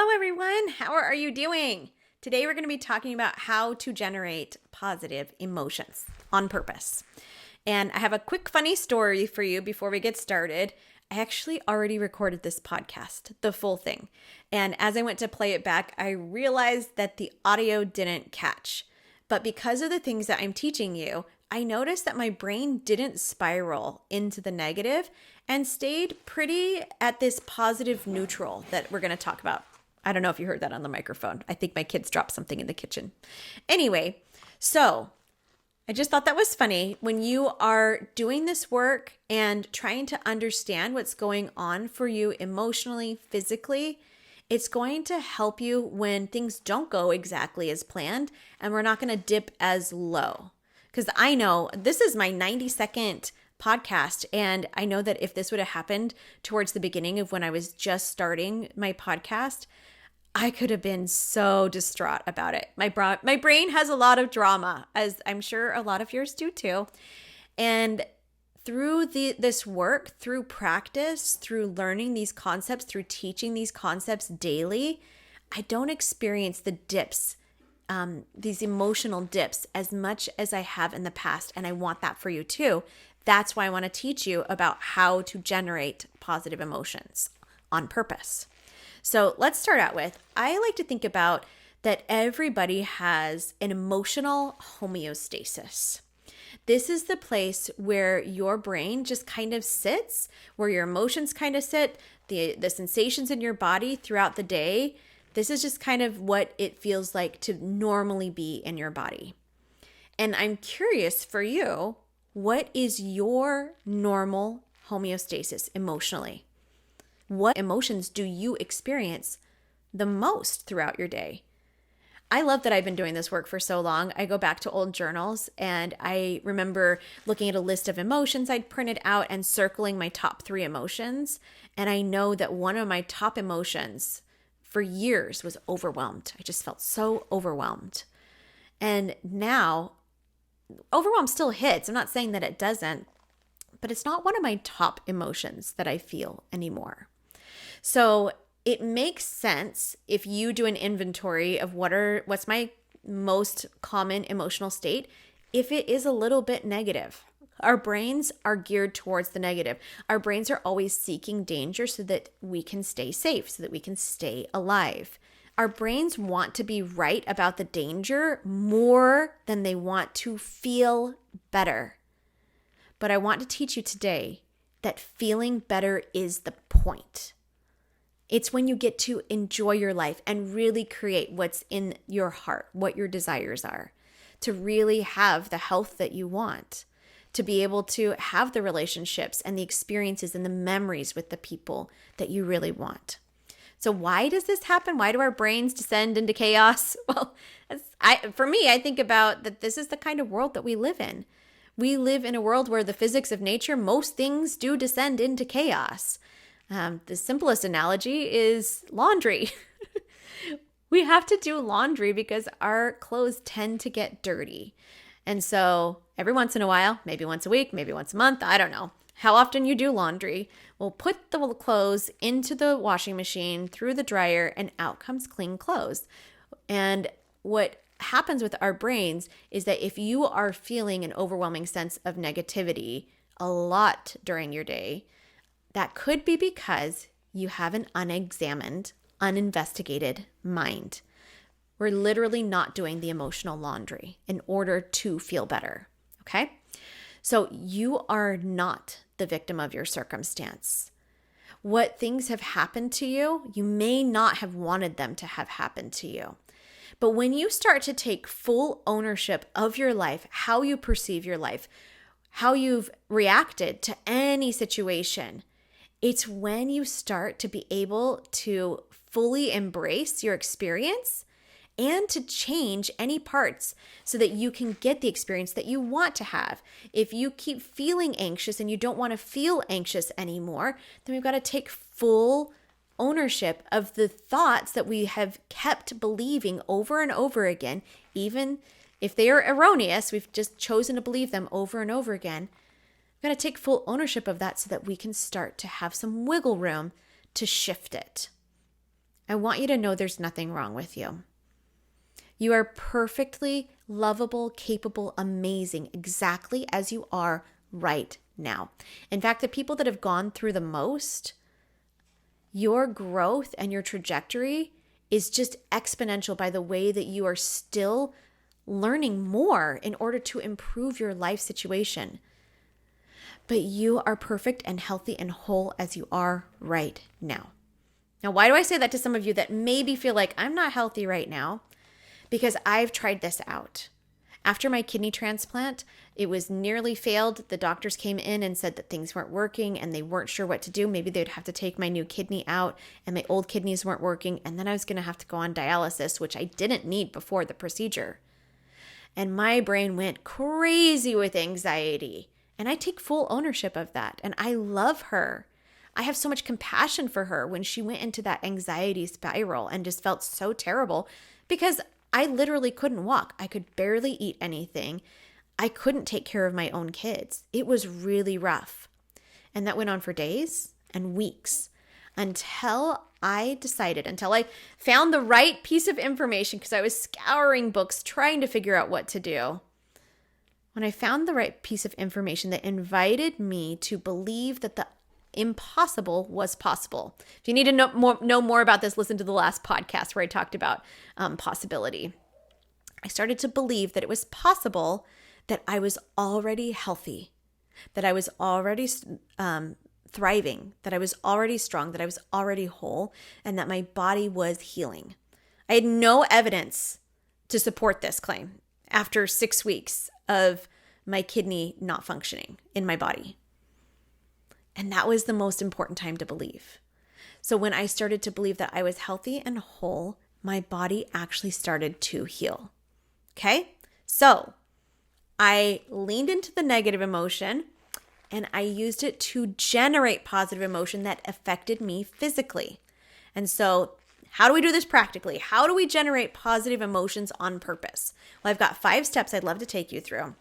Hello, everyone. How are you doing? Today, we're going to be talking about how to generate positive emotions on purpose. And I have a quick, funny story for you before we get started. I actually already recorded this podcast, the full thing. And as I went to play it back, I realized that the audio didn't catch. But because of the things that I'm teaching you, I noticed that my brain didn't spiral into the negative and stayed pretty at this positive neutral that we're going to talk about. I don't know if you heard that on the microphone. I think my kids dropped something in the kitchen. Anyway, so I just thought that was funny. When you are doing this work and trying to understand what's going on for you emotionally, physically, it's going to help you when things don't go exactly as planned and we're not going to dip as low. Because I know this is my 90-second podcast, and I know that if this would have happened towards the beginning of when I was just starting my podcast, I could have been so distraught about it. My brain has a lot of drama, as I'm sure a lot of yours do too. And through this work, through practice, through learning these concepts, through teaching these concepts daily, I don't experience the dips, these emotional dips as much as I have in the past. And I want that for you too. That's why I want to teach you about how to generate positive emotions on purpose. So let's start out with, I like to think about that everybody has an emotional homeostasis. This is the place where your brain just kind of sits, where your emotions kind of sit, the sensations in your body throughout the day. This is just kind of what it feels like to normally be in your body. And I'm curious for you, what is your normal homeostasis emotionally? What emotions do you experience the most throughout your day? I love that I've been doing this work for so long. I go back to old journals and I remember looking at a list of emotions I'd printed out and circling my top 3 emotions. And I know that one of my top emotions for years was overwhelmed. I just felt so overwhelmed. And now, overwhelm still hits. I'm not saying that it doesn't, but it's not one of my top emotions that I feel anymore. So it makes sense if you do an inventory of what's my most common emotional state, if it is a little bit negative. Our brains are geared towards the negative. Our brains are always seeking danger so that we can stay safe, so that we can stay alive. Our brains want to be right about the danger more than they want to feel better. But I want to teach you today that feeling better is the point. It's when you get to enjoy your life and really create what's in your heart, what your desires are, to really have the health that you want, to be able to have the relationships and the experiences and the memories with the people that you really want. So why does this happen? Why do our brains descend into chaos? Well, for me, I think about that this is the kind of world that we live in. We live in a world where the physics of nature, most things do descend into chaos. The simplest analogy is laundry. We have to do laundry because our clothes tend to get dirty. And so every once in a while, maybe once a week, maybe once a month, I don't know how often you do laundry, we'll put the clothes into the washing machine, through the dryer, and out comes clean clothes. And what happens with our brains is that if you are feeling an overwhelming sense of negativity a lot during your day, that could be because you have an unexamined, uninvestigated mind. We're literally not doing the emotional laundry in order to feel better, okay? So you are not the victim of your circumstance. What things have happened to you, you may not have wanted them to have happened to you. But when you start to take full ownership of your life, how you perceive your life, how you've reacted to any situation, it's when you start to be able to fully embrace your experience and to change any parts so that you can get the experience that you want to have. If you keep feeling anxious and you don't want to feel anxious anymore, then we've got to take full ownership of the thoughts that we have kept believing over and over again. Even if they are erroneous, we've just chosen to believe them over and over again. We've got to take full ownership of that so that we can start to have some wiggle room to shift it. I want you to know there's nothing wrong with you. You are perfectly lovable, capable, amazing, exactly as you are right now. In fact, the people that have gone through the most, your growth and your trajectory is just exponential by the way that you are still learning more in order to improve your life situation. But you are perfect and healthy and whole as you are right now. Now, why do I say that to some of you that maybe feel like I'm not healthy right now? Because I've tried this out. After my kidney transplant, it was nearly failed. The doctors came in and said that things weren't working and they weren't sure what to do. Maybe they'd have to take my new kidney out and my old kidneys weren't working. And then I was going to have to go on dialysis, which I didn't need before the procedure. And my brain went crazy with anxiety. And I take full ownership of that. And I love her. I have so much compassion for her when she went into that anxiety spiral and just felt so terrible because I literally couldn't walk. I could barely eat anything. I couldn't take care of my own kids. It was really rough. And that went on for days and weeks until I found the right piece of information because I was scouring books trying to figure out what to do. When I found the right piece of information that invited me to believe that the impossible was possible. If you need to know more about this, listen to the last podcast where I talked about possibility. I started to believe that it was possible that I was already healthy, that I was already thriving, that I was already strong, that I was already whole, and that my body was healing. I had no evidence to support this claim after 6 weeks of my kidney not functioning in my body. And that was the most important time to believe. So when I started to believe that I was healthy and whole, my body actually started to heal. Okay? So I leaned into the negative emotion and I used it to generate positive emotion that affected me physically. And so how do we do this practically? How do we generate positive emotions on purpose? Well, I've got 5 steps I'd love to take you through.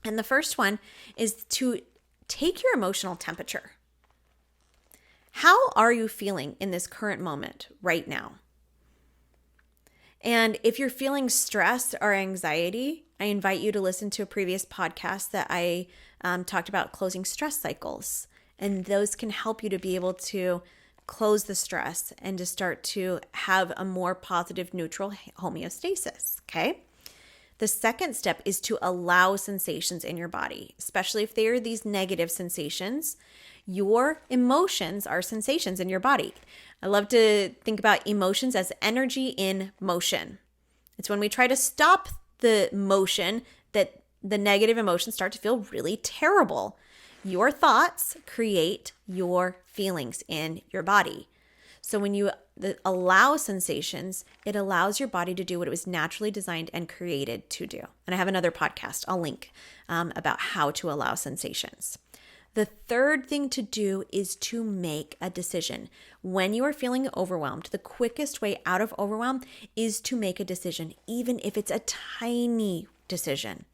And the first one is to take your emotional temperature. How are you feeling in this current moment right now? And if you're feeling stress or anxiety, I invite you to listen to a previous podcast that I talked about closing stress cycles. And those can help you to be able to close the stress and to start to have a more positive, neutral homeostasis, okay? The second step is to allow sensations in your body, especially if they are these negative sensations. Your emotions are sensations in your body. I love to think about emotions as energy in motion. It's when we try to stop the motion that the negative emotions start to feel really terrible. Your thoughts create your feelings in your body. So when you allow sensations, it allows your body to do what it was naturally designed and created to do. And I have another podcast I'll link about how to allow sensations. The third thing to do is to make a decision. When you are feeling overwhelmed, the quickest way out of overwhelm is to make a decision, even if it's a tiny decision.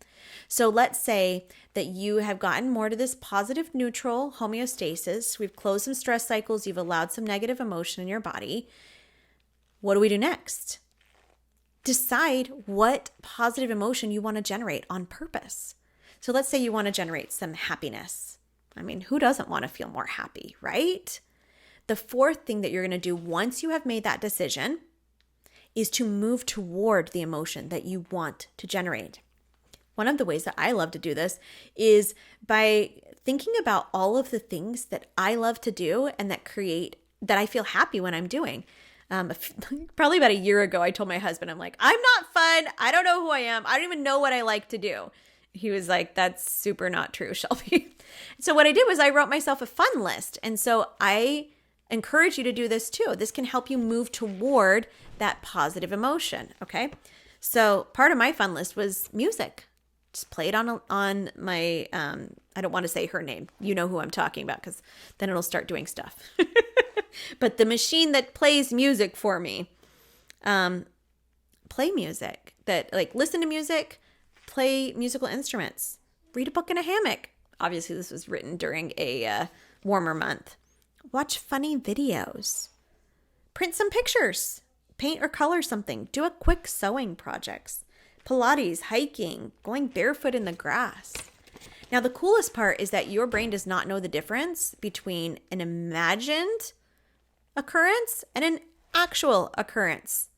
So let's say that you have gotten more to this positive neutral homeostasis. We've closed some stress cycles. You've allowed some negative emotion in your body. What do we do next? Decide what positive emotion you want to generate on purpose. So let's say you want to generate some happiness. I mean, who doesn't want to feel more happy, right? The fourth thing that you're going to do once you have made that decision is to move toward the emotion that you want to generate. One of the ways that I love to do this is by thinking about all of the things that I love to do and that I feel happy when I'm doing. Probably about a year ago, I told my husband, I'm like, I'm not fun. I don't know who I am. I don't even know what I like to do. He was like, that's super not true, Shelby. So what I did was I wrote myself a fun list. And so I encourage you to do this too. This can help you move toward that positive emotion. Okay. So part of my fun list was music. Just play it on my, I don't want to say her name. You know who I'm talking about because then it'll start doing stuff. But the machine that plays music for me, play music, listen to music, play musical instruments, read a book in a hammock. Obviously, this was written during a warmer month. Watch funny videos. Print some pictures, paint or color something, do a quick sewing projects, Pilates, hiking, going barefoot in the grass. Now, the coolest part is that your brain does not know the difference between an imagined occurrence and an actual occurrence.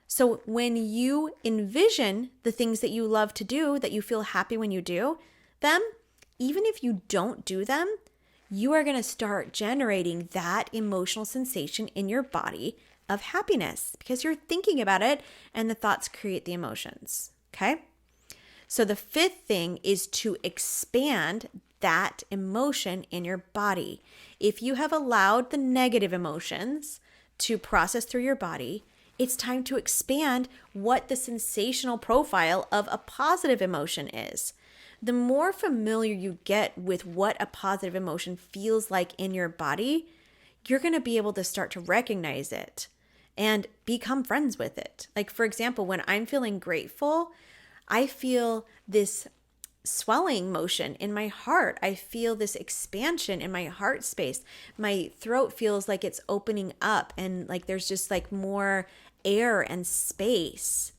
So when you envision the things that you love to do, that you feel happy when you do them, even if you don't do them, you are going to start generating that emotional sensation in your body of happiness because you're thinking about it and the thoughts create the emotions. Okay? So the fifth thing is to expand that emotion in your body. If you have allowed the negative emotions to process through your body, it's time to expand what the sensational profile of a positive emotion is. The more familiar you get with what a positive emotion feels like in your body, you're going to be able to start to recognize it and become friends with it. Like, for example, when I'm feeling grateful, I feel this swelling motion in my heart. I feel this expansion in my heart space. My throat feels like it's opening up and like there's just like more air and space.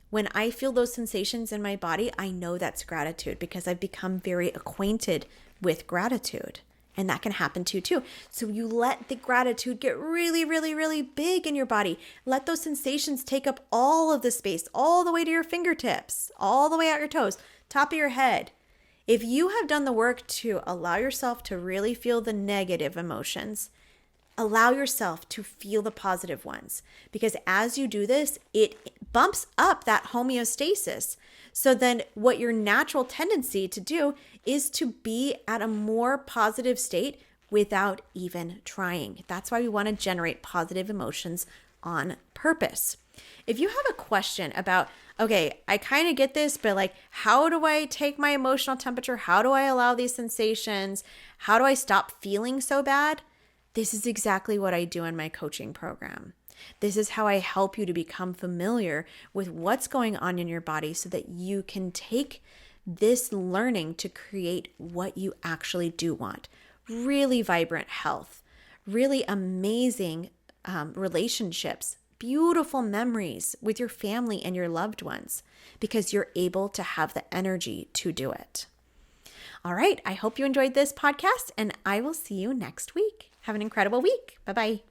When I feel those sensations in my body, I know that's gratitude because I've become very acquainted with gratitude. And that can happen to you too. So you let the gratitude get really, really, really big in your body. Let those sensations take up all of the space, all the way to your fingertips, all the way out your toes, top of your head. If you have done the work to allow yourself to really feel the negative emotions, allow yourself to feel the positive ones, because as you do this, it bumps up that homeostasis. So then what your natural tendency to do is to be at a more positive state without even trying. That's why we want to generate positive emotions on purpose. If you have a question about, okay, I kind of get this, but like, how do I take my emotional temperature? How do I allow these sensations? How do I stop feeling so bad? This is exactly what I do in my coaching program. This is how I help you to become familiar with what's going on in your body so that you can take this learning to create what you actually do want. Really vibrant health, really amazing relationships, beautiful memories with your family and your loved ones because you're able to have the energy to do it. All right, I hope you enjoyed this podcast and I will see you next week. Have an incredible week. Bye-bye.